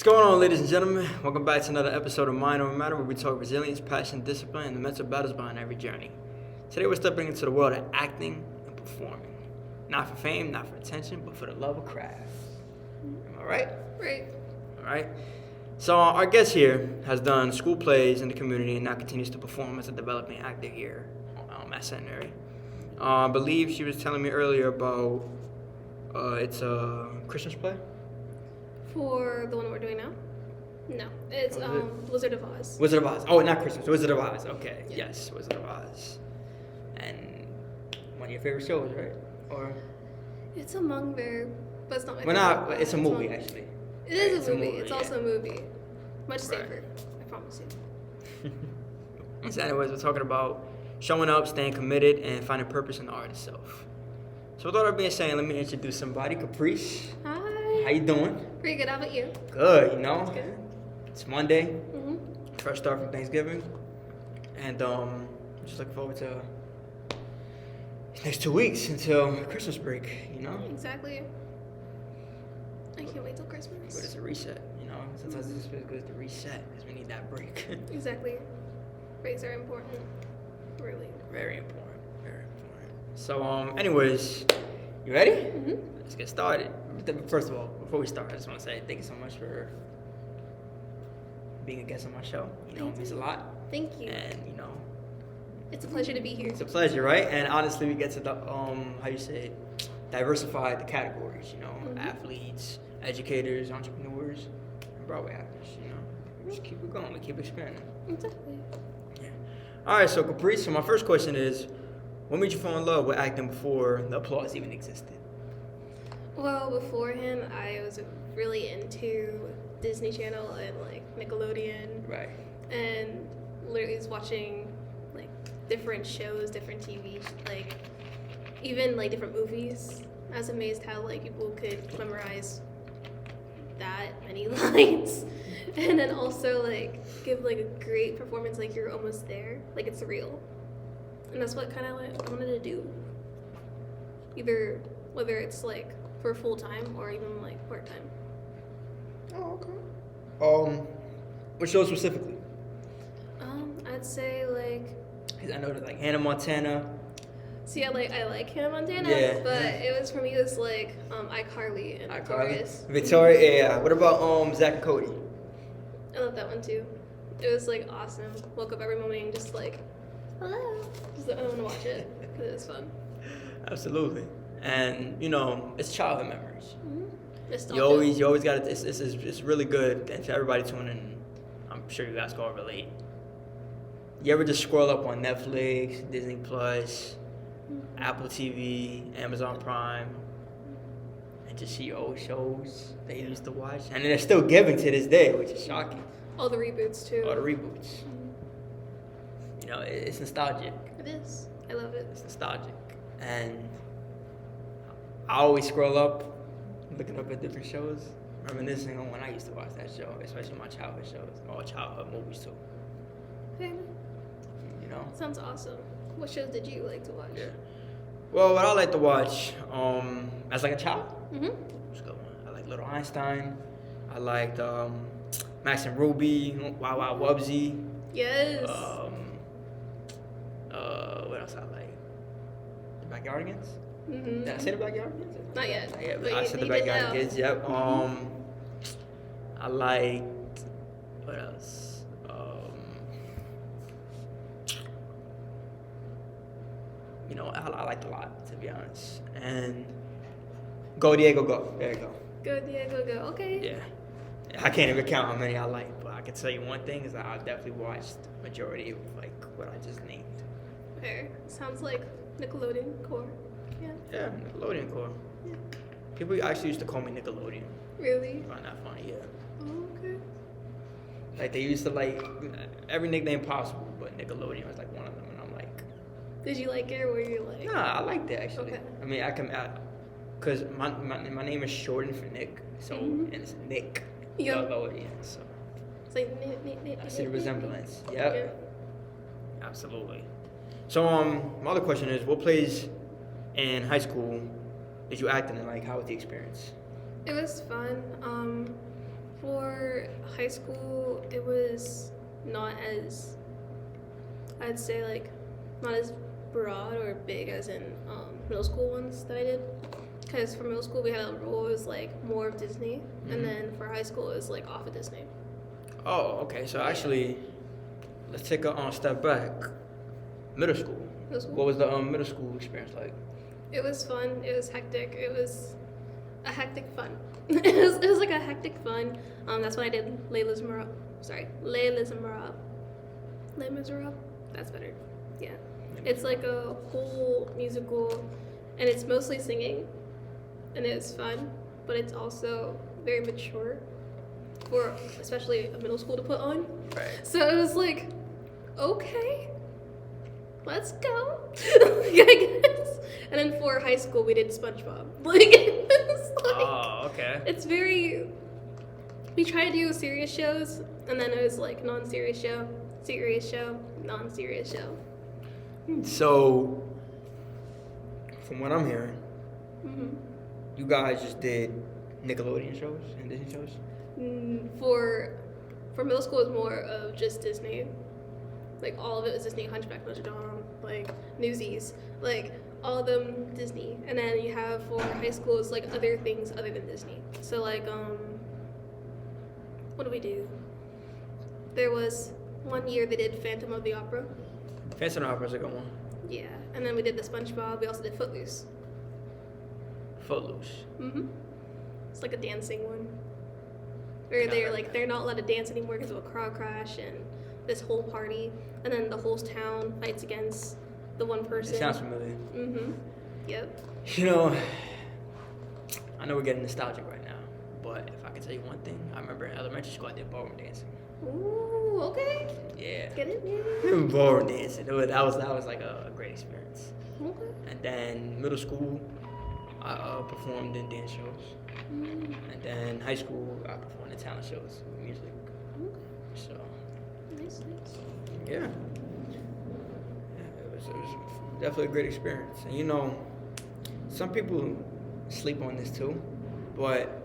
What's going on, ladies and gentlemen? Welcome back to another episode of Mind Over Matter, where we talk resilience, passion, discipline, and the mental battles behind every journey. Today, we're stepping into the world of acting and performing. Not for fame, not for attention, but for the love of craft. Am I right? Right. All right. So, our guest here has done school plays in the community and now continues to perform as a developing actor here at Centenary. I believe she was telling me earlier about it's a Christmas play. For the one we're doing now? No. It's What is it? Wizard of Oz. Wizard of Oz. Oh, not Christmas. Wizard of Oz. Okay. Yeah. Yes, Wizard of Oz. And one of your favorite shows, right? Or It's among their, but it's not my well, favorite. not. It's a movie, among- actually. It is It's a a movie. movie, It's yeah. also a movie. Much Right. safer. I promise you. So, anyways, we're talking about showing up, staying committed, and finding purpose in the art itself. So, with all that being said, let me introduce somebody. Caprice. How Hi. you doing? Pretty good. How about you? Good. You know, That's good. it's Monday. Mm-hmm. Fresh start from Thanksgiving, and just looking forward to these next 2 weeks until Christmas break. You know. Exactly. I can't wait till But it's Christmas. a reset, you know. Sometimes it's just good to reset because we need that break. Exactly. Breaks are important. Really. Very important, very important. So, anyways, you ready? Mm-hmm. Let's get started. First of all, before we start, I just want to say thank you so much for being a guest on my show. You know, it means a lot, Thank you. and you know, It's a pleasure to be here. it's a pleasure, right? And honestly, we get to the how you say it, diversify the categories. You know, Mhm. athletes, educators, entrepreneurs, and Broadway actors. You know, we just keep it going. We keep expanding. Exactly. Yeah. All right, so Caprice, so my first question is, what made you fall in love with acting before the applause even existed? Well, beforehand, I was really into Disney Channel and like Nickelodeon, Right. and literally was watching like different shows, different TV, like even like different movies. I was amazed how like people could memorize that many lines, and then also like give like a great performance, like you're almost there, like it's real, and that's what kind of like I wanted to do. Either whether it's like for full time or even like part time. Oh, okay. What show specifically? I'd say like. Because I know that like Hannah Montana. See, I like Hannah Montana, Yeah. but it was for me. It was like iCarly and Victorious. Victoria, yeah. What about Zach and Cody? I love that one too. It was like awesome. Woke up every morning just like, hello. Just I want to watch it because it was fun. Absolutely. And you know, it's childhood memories. Nostalgia. You always got to. It's really good. And to everybody tuning in, I'm sure you guys can all relate. You ever just scroll up on Netflix, Disney Plus, Apple TV, Amazon Prime, and just see old shows that you used to watch, and they're still giving to this day, which is shocking. All the reboots too. All the reboots. You know, it's nostalgic. It is. I love it. It's nostalgic, and I always scroll up, looking up at different shows, reminiscing on when I used to watch that show, especially my childhood shows, all childhood movies too. Okay. You know. Sounds awesome. What shows did you like to watch? Yeah. Well, what I like to watch, as like a child, Mhm. what's a good one? I like Little Einstein. I liked Max and Ruby, Wow Wow Wubsy. Yes. What else I like? The Backyardigans. Mhm. Did I say the Backyardigans? Not yet. Not yet, but but I you- said the you did now. Backyardigans. Yep. I liked what else? You know, I liked a lot, to be honest. And Go Diego Go. There you go. Go Diego, go. Okay. Yeah. I can't even count how many I like, but I can tell you one thing is that I definitely watched the majority of like what I just named. Fair. Sounds like Nickelodeon core. Yeah. Yeah, Nickelodeon core. Yeah. People actually used to call me Nickelodeon. Really? I find that funny, yeah. Oh, okay. Like they used to like every nickname possible, but Nickelodeon was like one of them, and I'm like, Did you like it or were you like? nah, I liked it actually. Okay. I mean, cause my name is shortened for Nick, so Mhm. and it's Nick Yeah. Nickelodeon, so It's like knit. I see the resemblance. Yeah. Yep, absolutely. So my other question is, what plays in high school did you act in, and like how was the experience? It was fun. For high school, it was not as, I'd say, like, not as broad or big as in middle school ones that I did. Because for middle school, we had a rule, it was like more of Disney. And then for high school, it was like off of Disney. Oh, okay. So actually, let's take a step back. Middle school. Middle school? What was the middle school experience like? It was fun. It was hectic. It was a hectic fun. it was like a hectic fun. That's when I did Les Miserables. Sorry, Les Miserables. Les Miserables. That's better. Yeah. It's like a whole musical, and it's mostly singing, and it's fun, but it's also very mature for especially a middle school to put on. Right. So it was like, okay, let's go. I guess. And then for high school, we did SpongeBob. Like, it's like, Oh, okay. it's very. We try to do serious shows, and then it was like non-serious show, serious show, non-serious show. So, from what I'm hearing, Mm-hmm. you guys just did Nickelodeon shows and Disney shows? For middle school, it was more of just Disney. Like all of it was Disney, Hunchback of Notre Dame, like Newsies, like all of them Disney. And then you have for high school, it's like other things other than Disney. So like what do we do? There was one year they did Phantom of the Opera. Phantom of the Opera is a good one. Yeah, and then we did the SpongeBob. We also did Footloose. Footloose. Mm-hmm. It's like a dancing one. Where they're not allowed to dance anymore because of a car crash and this whole party, and then the whole town fights against the one person. It sounds familiar. Mm-hmm. Yep. You know, I know we're getting nostalgic right now, but if I could tell you one thing, I remember in elementary school I did ballroom dancing. Ooh, okay. Yeah. Get it? Ballroom dancing. That was like a great experience. Okay. And then middle school, I performed in dance shows. Mm. And then high school, I performed in talent shows with music. Okay. So, Nice. yeah. It was definitely a great experience. And you know, some people sleep on this too, but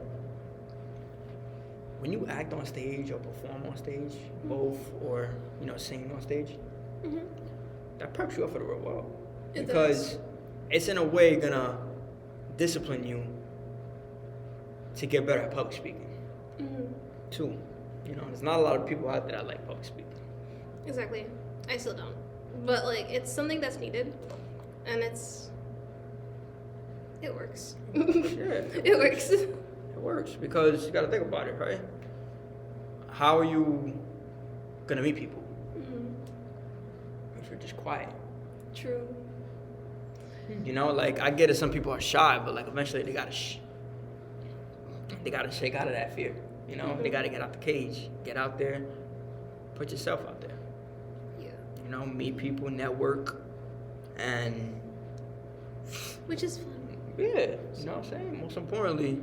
when you act on stage or perform on stage, both, or you know, sing on stage, Mm-hmm. that preps you up for the real world. It Because does. it's in a way gonna discipline you to get better at public speaking Mm-hmm. too. You know, there's not a lot of people out there that like public speaking. Exactly. I still don't. But like it's something that's needed, and it works. It works. It works because you gotta think about it, right? How are you gonna meet people Mm-hmm. if you're just quiet? True. You know, like I get it. Some people are shy, but like eventually they gotta shake out of that fear. You know, they gotta get out the cage, get out there, put yourself out there. Yeah. You know, meet people, network, and Which is fun. yeah, you know what I'm saying. Most importantly,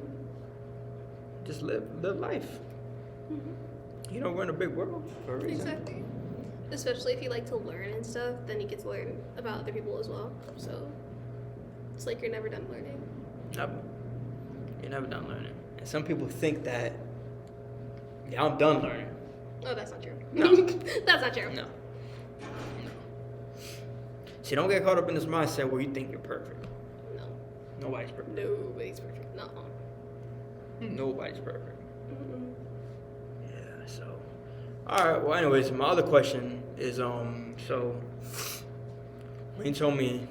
just live life. Mm-hmm. You know, we're in a big world for a reason. Exactly. Especially if you like to learn and stuff, then you get to learn about other people as well. So it's like you're never done learning. Never. You're never done learning. And some people think that, yeah, I'm done learning. Oh, that's not true. No. That's not true. No. See, don't get caught up in this mindset where you think you're perfect. No. Nobody's perfect. Nobody's perfect. No. Nobody's perfect. Mm-mm. Yeah, so. Alright, well, anyways, my other question is, so, when you told me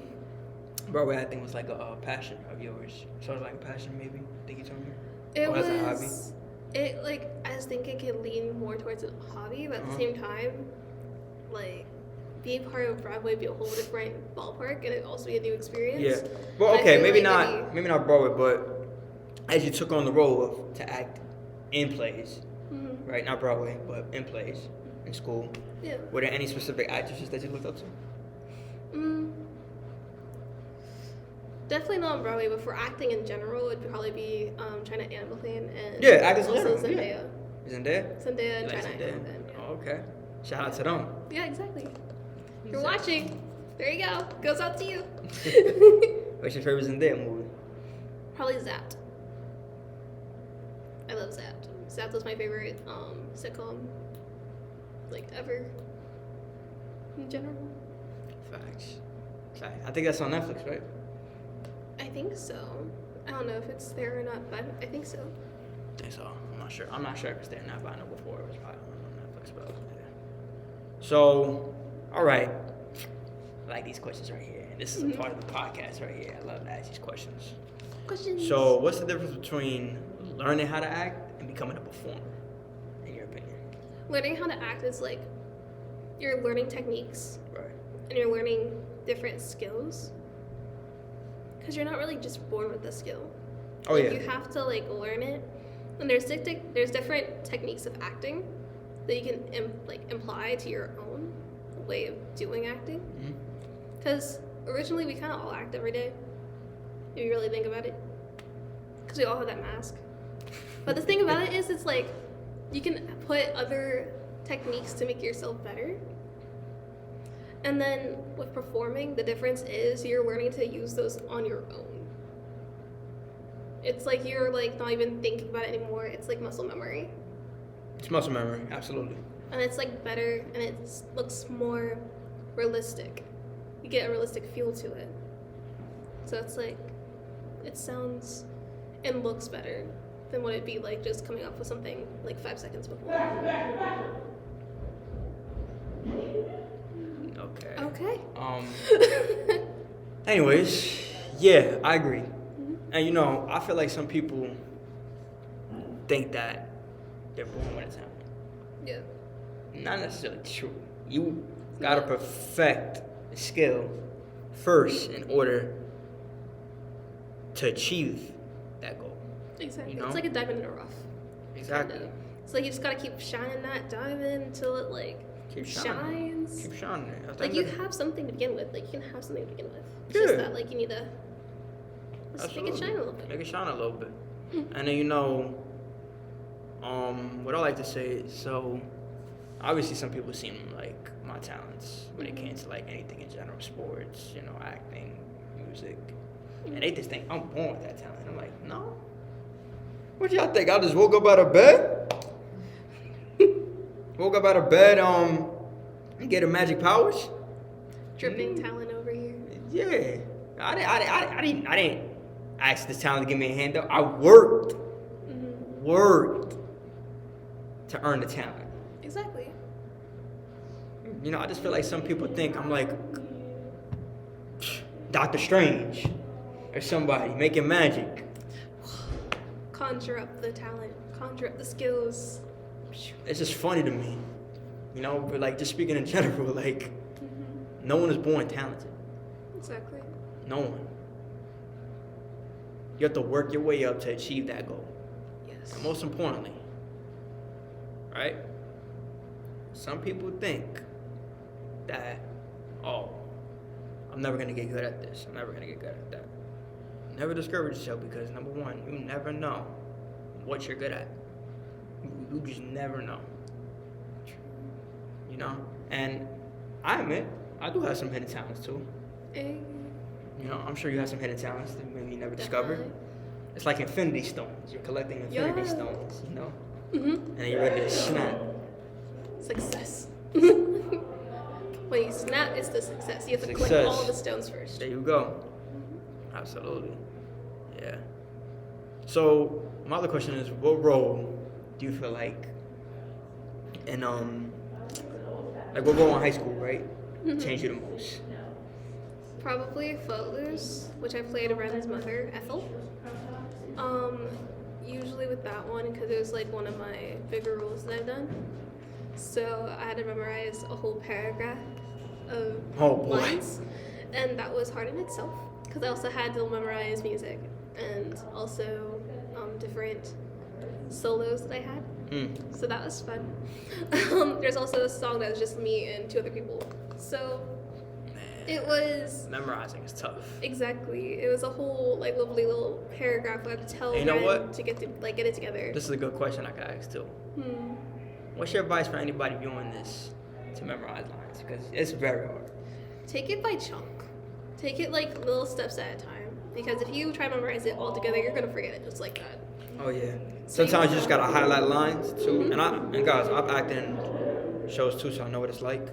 Broadway acting was like a passion of yours, sort of like a passion maybe, I think you told me? It Or was. as a hobby? It like I was thinking it could lean more towards a hobby, but at the same time, like being part of Broadway would be a whole different ballpark, and it'd also be a new experience. Yeah. Well, And I okay, feel maybe like maybe not Broadway, but as you took on the role of to act in plays, Mm-hmm. right? Not Broadway, but in plays in school. Yeah. Were there any specific actresses that you looked up to? Definitely not on Broadway, but for acting in general, it'd probably be China Anne McLean and Yeah, actors in also general, Zendaya. yeah. Zendaya? Zendaya You and like China Anne Zendaya? McLean. Yeah. Oh, okay. Shout out to them. Yeah, exactly. You're watching. There you go. Goes out to you. What's your favorite Zendaya movie? Probably Zapped. I love Zapped. That was my favorite sitcom, like ever. In general. Facts. I think that's on Netflix, right? I think so. I don't know if it's there or not, but I think so. I think so. I'm not sure. I'm not sure if it's there or not, but I know before it was probably on Netflix. But yeah. So, all right. I like these questions right here. This is a part of the podcast right here. I love to ask these questions. Questions. So, what's the difference between learning how to act and becoming a performer, in your opinion? Learning how to act is like you're learning techniques, Right. and you're learning different skills. Because you're not really just born with the skill. Oh, yeah. You have to like learn it. And there's different techniques of acting that you can imply to your own way of doing acting. Because originally we kind of all act every day, if you really think about it. Because we all have that mask. But the thing about it is, it's like you can put other techniques to make yourself better. And then with performing, the difference is you're learning to use those on your own. It's like you're like not even thinking about it anymore. It's like muscle memory. It's muscle memory, absolutely. And it's like better, and it looks more realistic. You get a realistic feel to it. So it's like, it sounds and looks better than what it'd be like just coming up with something like 5 seconds before. Okay. Anyways, yeah, I agree. And you know, I feel like some people think that they're born with a talent. Yeah. Not necessarily true. You gotta perfect the skill first in order to achieve that goal. Exactly. You know? It's like a diamond in the rough. Exactly. Kinda. It's like you just gotta keep shining that diamond until it like shines. Keep shining it. Like you have something to begin with. Like you can have something to begin with. It's Yeah. just that like you need to just make it shine a little bit. Make it shine a little bit. And then you know, what I like to say is, so obviously some people seem like my talents when it came to like anything in general, sports, you know, acting, music. And they just think I'm born with that talent. And I'm like, no. What y'all think? I just woke up out of bed? Woke up out of bed, and get a magic powers? Dripping talent over here. Yeah. I didn't ask this talent to give me a hand up. I worked to earn the talent. Exactly. You know, I just feel like some people think I'm like Doctor Strange or somebody making magic. Conjure up the talent. Conjure up the skills. It's just funny to me. You know, but like just speaking in general, like no one is born talented. Exactly. No one. You have to work your way up to achieve that goal. Yes. And most importantly, right? Some people think that, oh, I'm never gonna get good at this. I'm never gonna get good at that. Never discourage yourself because number one, you never know what you're good at. You just never know. You know? And I admit, I do have some hidden talents too. Hey. You know, I'm sure you have some hidden talents that maybe you never discovered. It's like infinity stones. You're collecting infinity stones, you know? And then you're ready to snap. Success. When you snap, it's the success. You have to collect all of the stones first. There you go. Absolutely. Yeah. So my other question is, what role do you feel like in like what role in high school, right? Changed you the most? Probably Footloose, which I played Ren's mother, Ethel. Usually with that one, because it was like one of my bigger roles that I've done. So I had to memorize a whole paragraph of lines, and that was hard in itself. Because I also had to memorize music and also different solos that I had. So that was fun. There's also a song that was just me and 2 other people. So it was memorizing is tough. Exactly. It was a whole like lovely little paragraph I had to tell Ren to get it together. This is a good question I could ask too. What's your advice for anybody doing this to memorize lines? Because it's very hard. Take it by chunk. Take it like little steps at a time. Because if you try to memorize it all together, you're gonna forget it just like that. Oh yeah. So Sometimes you just gotta highlight lines too. Mhm. And guys, I've acted in shows too, so I know what it's like.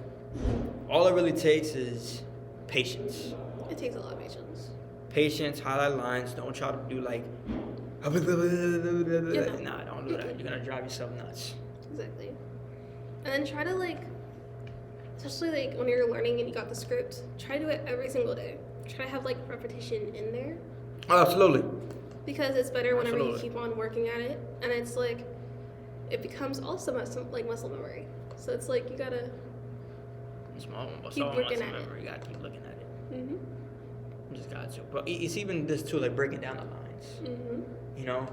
All it really takes is patience. It takes a lot of patience. Patience, highlight lines. Don't try to do like nah, don't do that. You're gonna drive yourself nuts. Exactly. And then try to especially when you're learning and you got the script, try to do it every single day. Try to have repetition in there. Oh, absolutely. Because it's better whenever you Absolutely. keep on working at it, and it's it becomes also muscle memory. So it's you gotta keep working at it. You gotta keep looking at it. Mhm. You just got to. But it's even this too, like breaking down the lines. Mhm. You know,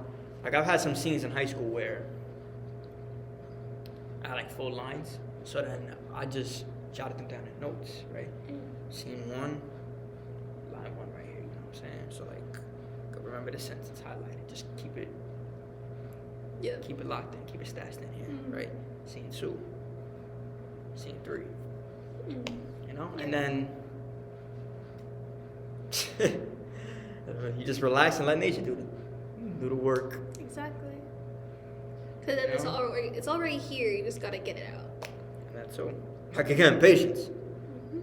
like I've had some scenes in high school where I had full lines, so then I just jotted them down in notes, right? Scene 1, line 1 right here. You know what I'm saying? So remember the sentence highlighted. Just keep it locked in, keep it stashed in here, Mhm. right? Scene 2, scene 3. Mhm. You know, Yeah. and then you just relax and let nature do the work. Exactly. Because then it's already here. You just gotta get it out. And that's so. Like again, patience. Mhm.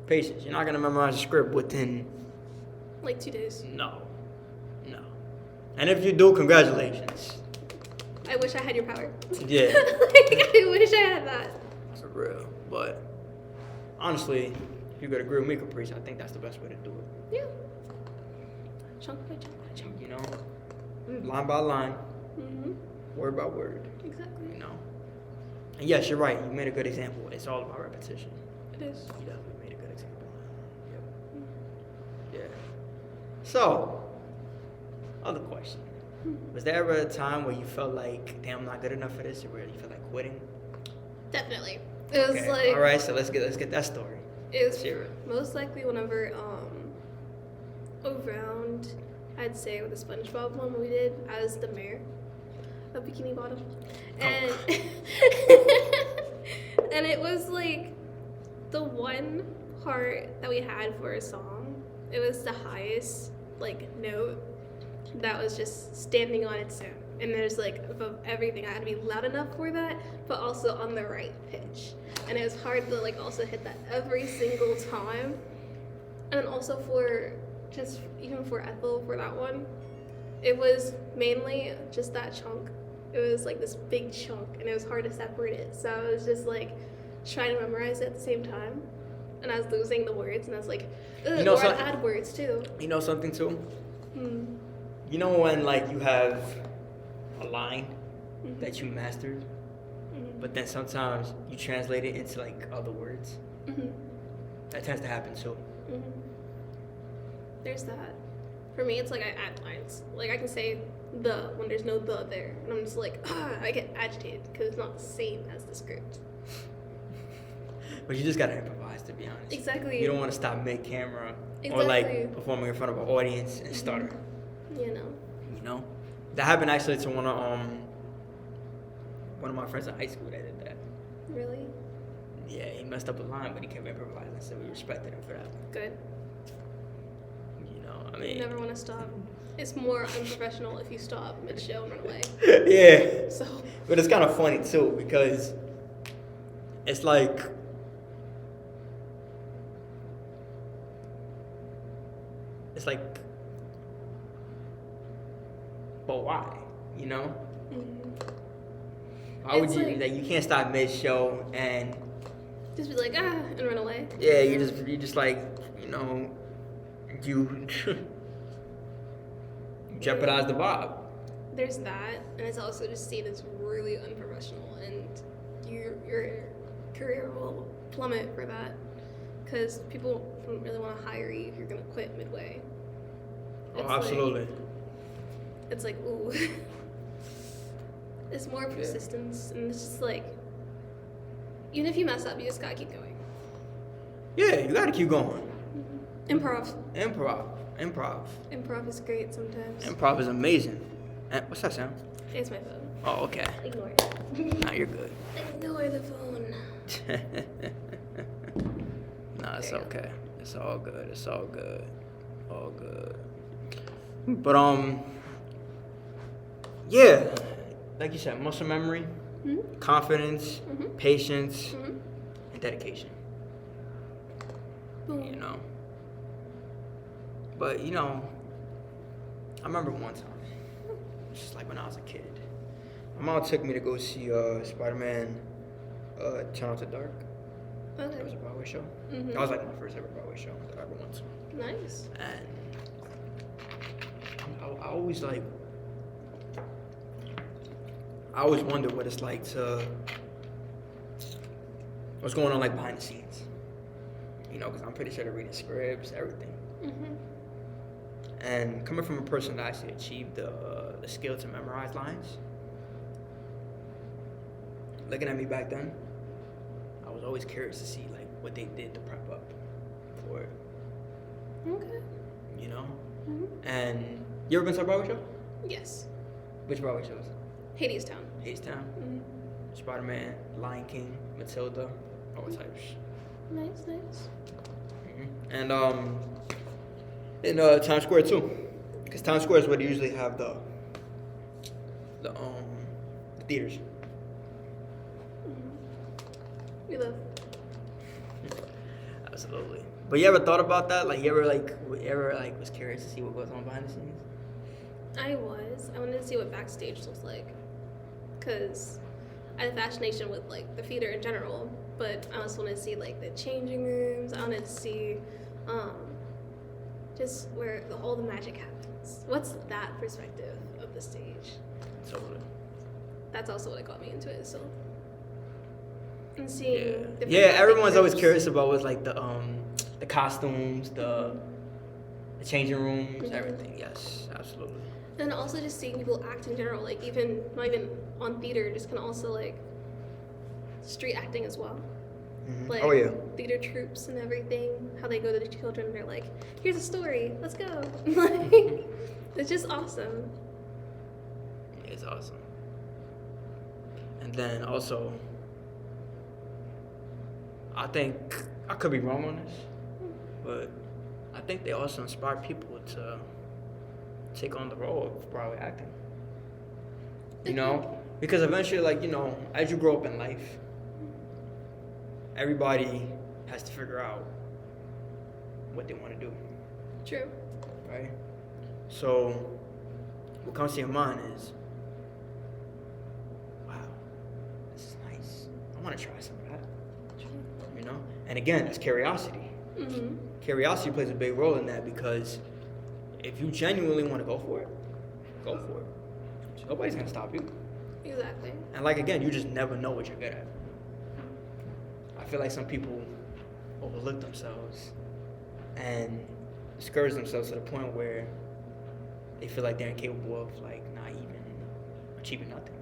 Patience. You're not gonna memorize a script within 2 days. no. And if you do, congratulations. I wish I had your power. Yeah. I wish I had that. For real. But honestly, if you could agree with me, Caprice, I think that's the best way to do it. Yeah. Chunk by chunk by chunk. You know, line by line, Mhm. word by word. Exactly. You know. And yes, you're right. You made a good example. It's all about repetition. It is. You definitely made a good example. Yep. Yeah. So, other question. Was there ever a time where you felt like, damn, I'm not good enough for this, or where you felt like quitting? Definitely. It was Okay. All right, so let's get that story. It was Let's hear it. most likely whenever around, I'd say with the SpongeBob one we did as the mayor of Bikini Bottom, and and it was the one part that we had for a song. It was the highest note that was just standing on its own, and there's above everything I had to be loud enough for that, but also on the right pitch, and it was hard to also hit that every single time. And then also even for Ethel, for that one, it was mainly just that chunk. It was this big chunk, and it was hard to separate it. So I was just trying to memorize it at the same time, and I was losing the words, and I was I'd add words too. You know something too? Hmm. You know when you have a line Mhm. that you mastered, Mhm. but then sometimes you translate it into other words. Mhm. That tends to happen too. Mhm. There's that. For me, it's I add lines. I can say the when there's no the there, and I'm just I get agitated because it's not the same as the script. But you just gotta improvise, to be honest. Exactly. You don't want to stop mid-camera or Exactly. performing in front of an audience and stutter. You know. You know, that happened actually to one of my friends in high school that did that. Really? Yeah, he messed up a line, but he kept improvising, so we respected him for that. Good. You know, I You mean, never want to stop. It's more unprofessional if you stop mid-show and run away. yeah. So. But it's kind of funny too because it's but why? You know? Mhm. Why would It's you you can't stop mid-show and Just be and run away. yeah, you just you know, you jeopardize the vibe. There's that, and it's also just seen as really unprofessional, and your career will plummet for that, because people don't really want to hire you if you're gonna quit midway. Oh, absolutely. It's ooh. It's more persistence, and it's just even if you mess up, you just gotta keep going. Yeah, you gotta keep going. Improv. Improv Improv is great sometimes. Improv is amazing. What's that sound? It's my phone. Oh, okay. Ignore it. Nah, you're good. Ignore the phone. Nah, it's There you go. okay. It's all good. It's all good. All good. But Yeah, like you said, muscle memory, Mm-hmm. confidence, Mm-hmm. patience, Mm-hmm. and dedication. Boom. You know. But I remember one time, just like when I was a kid, my mom took me to go see Spider-Man, Turn Out the Dark. Okay. It was a Broadway show. Mm-hmm. That was like my first ever Broadway show that I ever went to. Nice. And I always I always wonder what it's like to, what's going on like behind the scenes. Because I'm pretty sure they're reading scripts, everything. Mm-hmm. And coming from a person that actually achieved the skill to memorize lines, looking at me back then, I was always curious to see like what they did to prep up for it. Okay. Mm-hmm. And you ever been to a Broadway show? Yes. Which Broadway shows? Hadestown. Hadestown, Mm-hmm. Spider-Man, Lion King, Matilda, all types. Nice. Mm-hmm. And in Times Square too, because Times Square is where they usually have the theaters. Mm-hmm. We love. Absolutely. But you ever thought about that? Like, you ever was curious to see what goes on behind the scenes? I wanted to see what backstage looks like, cause I had a fascination with like the theater in general, but I also wanted to see like the changing rooms. I wanted to see, just where all the magic happens. What's that perspective of the stage? Totally. That's also what got me into it. So, and seeing different Yeah. Everyone's always groups. curious about what's like the costumes, the changing rooms, Mhm. everything. Yes, absolutely. And also just seeing people act in general, like even not even on theater, just kind of also like street acting as well. Mm-hmm. Like Oh yeah. theater troops and everything, how they go to the children and they're like, here's a story, let's go. Like, it's just awesome. It's awesome. And then also, I think, I could be wrong on this, but I think they also inspire people to take on the role of Broadway acting. Because eventually, as you grow up in life, everybody has to figure out what they want to do, True. right? So, what comes to your mind is, wow, this is nice. I want to try some of that, And again, that's curiosity. Mm-hmm. Curiosity plays a big role in that, because if you genuinely want to go for it, go for it. Nobody's going to stop you. Exactly. And again, you just never know what you're good at. I feel like some people overlook themselves and discourage themselves to the point where they feel like they're incapable of not even achieving nothing.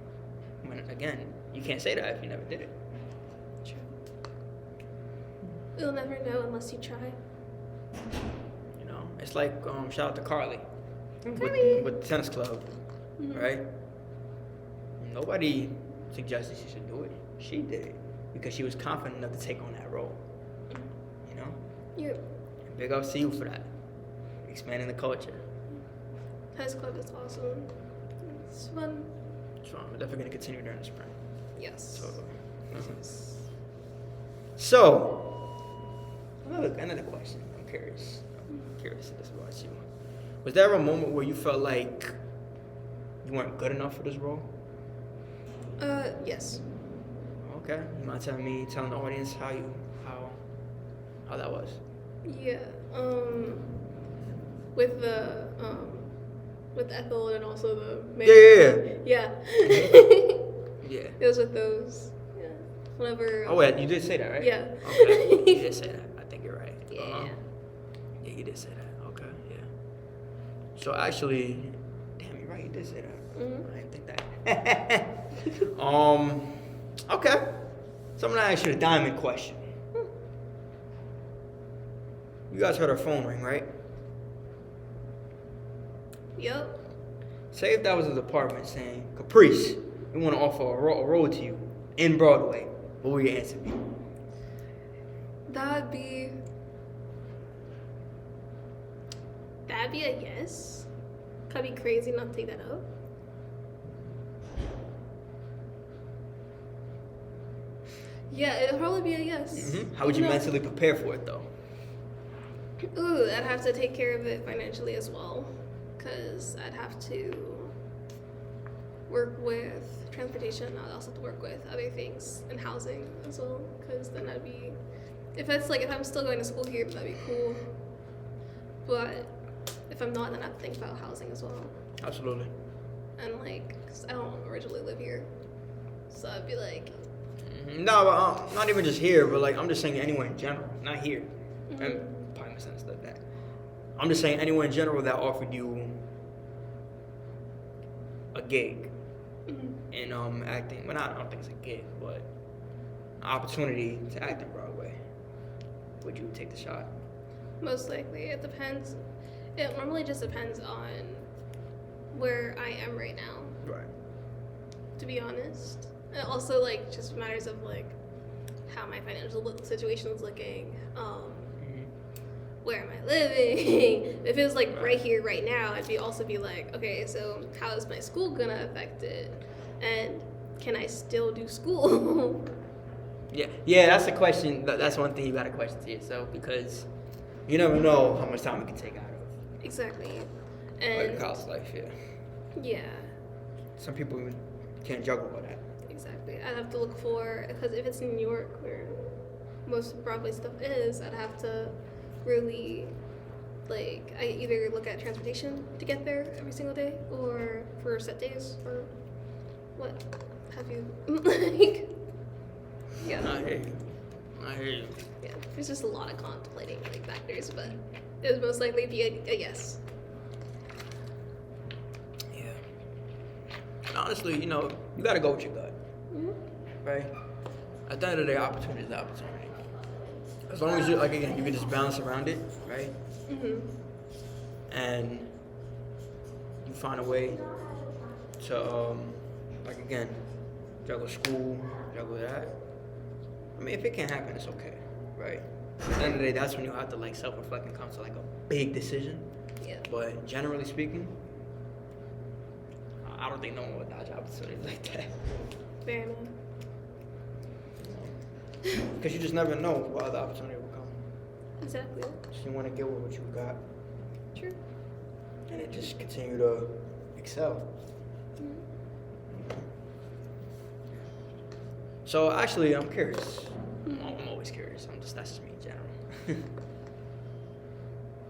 When again, you can't say that if you never did it. True. You'll never know unless you try. It's like shout out to Carly Carly. with the tennis club, Mm-hmm. right? Nobody suggested she should do it. She did it because she was confident enough to take on that role. Yeah. And big ups to you for that. Expanding the culture. Tennis club is awesome. It's fun. So I'm definitely going to continue during the spring. Yes. So, another question. I'm curious if this about you. Was there a moment where you felt like you weren't good enough for this role? Yes. Okay. You mind telling the audience how that was? Yeah. With the with Ethel and also the Yeah. Yeah. Yeah. It was with those. Yeah. Whenever. Oh wait, you did say that, right? Yeah. Okay. You did say that. I think you're right. Yeah. Yeah, you did say that. Okay. Yeah. So actually, damn, you're right. You did say that. Mm-hmm. I didn't think that. Okay. So I'm gonna ask you the diamond question. You guys heard her phone ring, right? Yep. Say if that was a department saying, Caprice, we want to offer a role to you in Broadway, what would your answer be? That'd be a yes. Could be crazy not to take that up. Yeah, it'll probably be a yes. Mm-hmm. How would you mentally prepare for it though? Ooh, I'd have to take care of it financially as well, because I'd have to work with transportation. I'd also have to work with other things and housing as well, because then I'd be, if I'm still going to school here, that'd be cool. But if I'm not, then I have to think about housing as well. Absolutely. And cause I don't originally live here, so I'd be like. No, but, not even just here, but I'm just saying anywhere in general, not here. Mm-hmm. And probably misunderstood that. I'm just saying anywhere in general that offered you a gig in acting. Well, I don't think it's a gig, but an opportunity to act in Broadway. Would you take the shot? Most likely, it depends. It normally just depends on where I am right now. Right. To be honest. And also, just matters of, how my financial situation is looking. Where am I living? If it was, right here, right now, I'd also be like, okay, so how is my school gonna affect it? And can I still do school? Yeah, that's the question. That's one thing you gotta question to yourself, because you never know how much time it can take out of. Exactly. And college life, yeah. Yeah. Some people even can't juggle all that. Exactly. I'd have to look for, because if it's in New York where most of Broadway stuff is, I'd have to really, I either look at transportation to get there every single day, or for set days, or what have you. Yeah. I hear you. Yeah, there's just a lot of contemplating factors, but it would most likely be a yes. Yeah. And honestly, you gotta go with your gut. Mm-hmm. Right? At the end of the day, opportunity is opportunity. As long as you you can just balance around it, right? Mm-hmm. And you find a way to, again, juggle school, juggle that. I mean, if it can't happen, it's okay, right? At the end of the day, that's when you have to self-reflect and come to a big decision. Yeah. But generally speaking, I don't think no one would dodge opportunities like that. Fair enough. Because you just never know what other opportunity will come. Exactly. So you want to get with what you got. True. And then just continue to excel. Mm-hmm. So actually, I'm curious. I'm always curious. That's just me in general.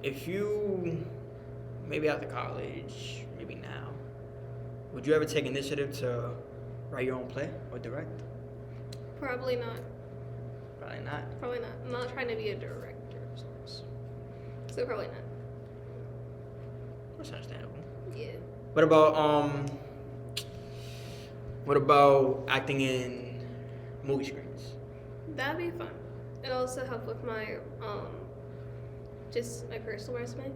If you, maybe after college, maybe now, would you ever take initiative to write your own play or direct? Probably not. Probably not. Probably not. I'm not trying to be a director of sorts. So probably not. That's understandable. Yeah. What about acting in movie screens? That'd be fun. It'd also help with my just my personal resume.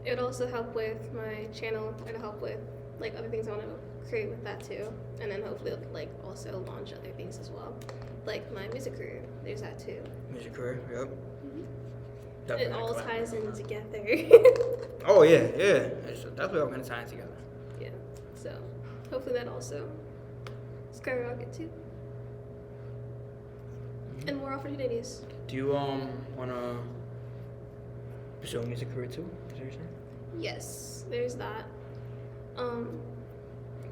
It would also help with my channel. It'd help with other things I want to create with that too, and then hopefully also launch other things as well, like my music career. There's that too. Music career, yep. Mm-hmm. It all ties in together. Oh yeah. It's definitely all gonna tie in together. Yeah. So hopefully that also skyrocket too. And more opportunities. Do you wanna pursue a music career too? Is that what you're saying? Yes, there's that.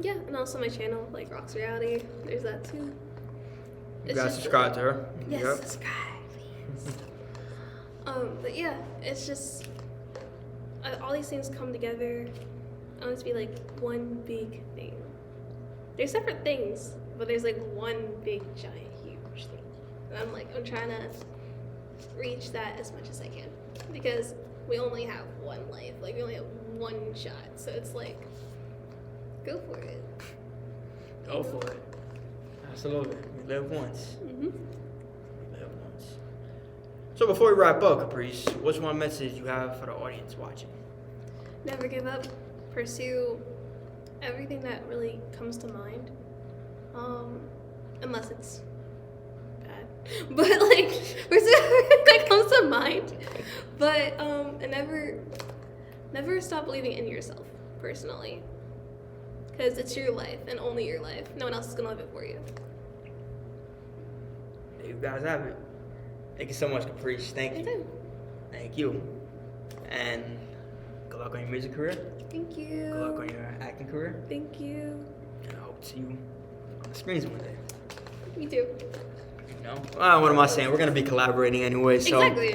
Yeah, and also my channel, Rock's Reality. There's that too. You guys subscribe to her. Yes, Yep. subscribe, please. But yeah, it's just all these things come together. I want it to be one big thing. There's separate things, but there's one big, giant, huge thing. And I'm trying to reach that as much as I can, because we only have one life. We only have one shot. So it's go for it. Go for it. Absolutely. We live once. Mm-hmm. We live once. So before we wrap up, Caprice, what's one message you have for the audience watching? Never give up. Pursue everything that really comes to mind. Unless it's bad. But pursue everything that comes to mind. But and never stop believing in yourself, personally. Because it's your life and only your life. No one else is gonna live it for you. there you guys have it. Thank you so much, Caprice. Thank you. Anytime. Thank you. And good luck on your music career. Thank you. Good luck on your acting career. Thank you. And I hope to see you on the screens one day. Me too. You know? What am I saying? We're going to be collaborating anyway, so. Exactly.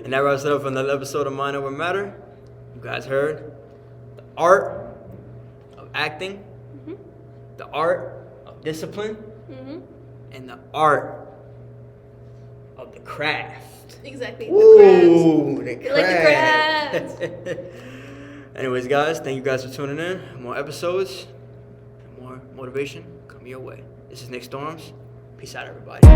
And that wraps it up for another episode of Mind Over Matter. You guys heard the art of acting, the art of discipline, and the art of the craft. Exactly. Ooh, the craft. Like the craft. Anyways, guys, thank you guys for tuning in. More episodes, more motivation coming your way. This is Nick Storms. Peace out, everybody.